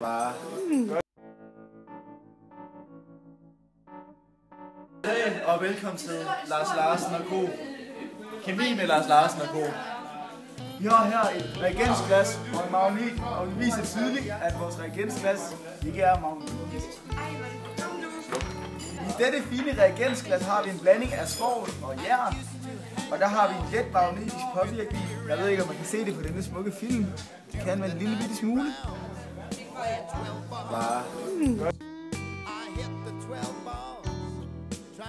Bare. Hej og velkommen til Lars Larsen og Co. Kemi med Lars Larsen og Co. Vi har her et reagensglas og en magnet, og vi viser tydeligt, at vores reagensglas ikke er magnetisk. I dette fine reagensglas har vi en blanding af svovl og jern, og der har vi en let magnetisk påvirkning. Jeg ved ikke, om man kan se det på denne smukke film. Det kan man en lille bitte smule. Bare.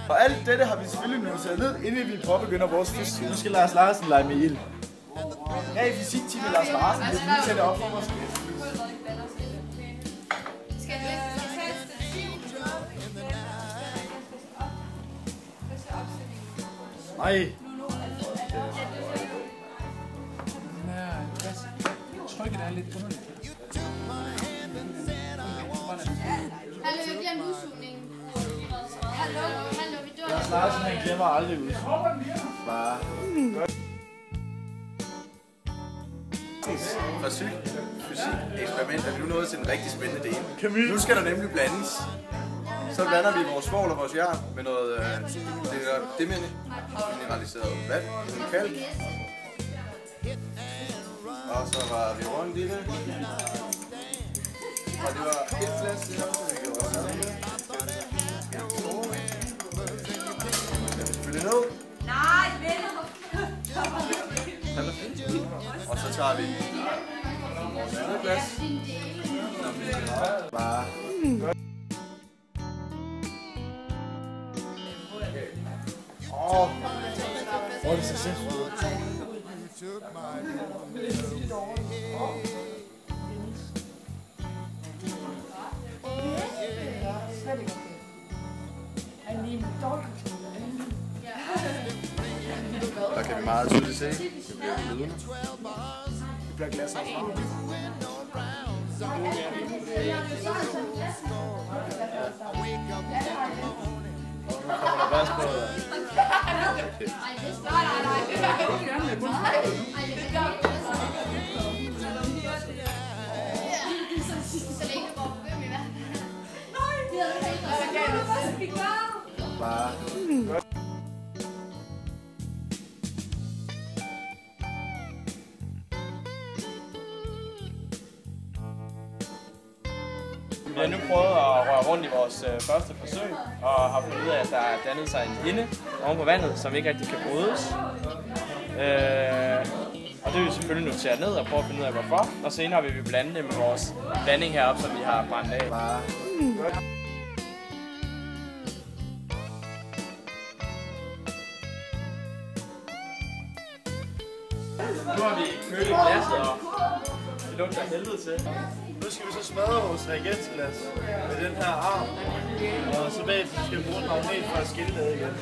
Og alt dette har vi selvfølgelig noteret ned, inden vi påbegynder vores fysik. Nu skal Lars Larsen lege med ild. Her i fysikteam med Lars Larsen vil vi lige sætte op for vores gæst. Nej. Trykket er lidt underligt. Hallo, jeg glemte udsugningen. Hallo, vi dør. Lars Larsen, han glemmer aldrig ud. Bare. Fra fysik eksperiment er vi nu nået til en rigtig spændende del. Nu skal der nemlig blandes. Så blander vi vores svovl og vores jern med noget demineraliseret vand, en kalk. Og så var vi rundt i det. Og det var et glas til her, så vi gjorde også sådan. Skal vi spille ned? Nej, venner. Og så tager vi vores andet glas. Bare. Åh, det ser sindssygt ud. Der kan vi meget tydeligt se. Det bliver glidende. Det bliver glas og farve. Nu kommer der gas på. Bare. Vi har nu prøvet at røre rundt i vores første forsøg, og har fundet ud af, at der er dannet sig en hinde oven på vandet, som ikke rigtig kan brydes. Og det vil vi selvfølgelig notere ned og prøve at finde ud af, hvorfor. Og senere vil vi blande det med vores blanding heroppe, som vi har brændt af. Bare. Nu har vi kølet glasset, og det lugter helvede til. Nu skal vi så smadre vores reagensglas med den her arm. Og så bagefter skal vi bruge en magnet for at skille det igen.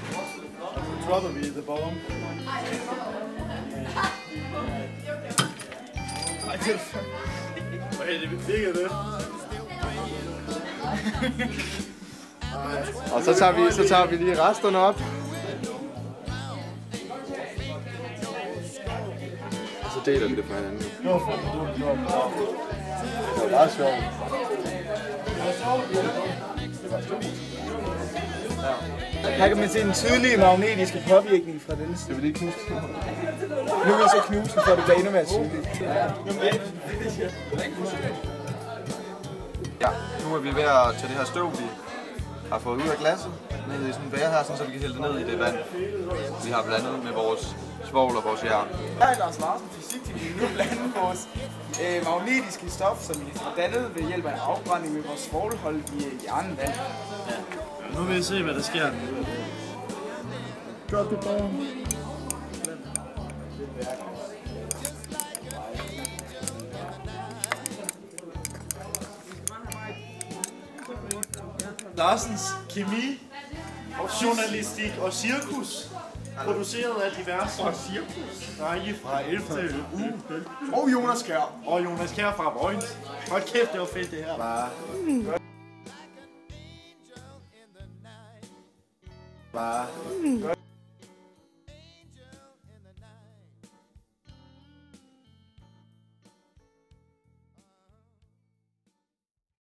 Og så dropper vi the bomb. Ej, det er okay, det virker det. Og så tager vi lige resterne op. Og så deler vi det på hinanden. Det var meget sjovt. Her kan man se den tydelige magnetiske påvirkning fra denne side. Skal vi lige knuse den? Nu vil jeg så knuse den, for det bliver endnu mere tydeligt. Ja, nu er vi ved at tage det her støv, vi har fået ud af glasset, ned i sådan en bære her, så vi kan hælde det ned i det vand, vi har blandet med vores svovl og vores jern. Her er Lars Larsen fysik, vi vil nu blande vores magnetiske stof, som vi har dannet ved hjælp af en afbrænding med vores svovlholdige jernvand. Ja. Nu vil vi se, hvad der sker. Drop the bomb. Larsens kemi, journalistik og cirkus, produceret af diverse drenge fra 11. uge. Og Jonas Kjær. Og Jonas Kjær fra Vojens. Hold kæft, det var fedt det her. Bare. Bare.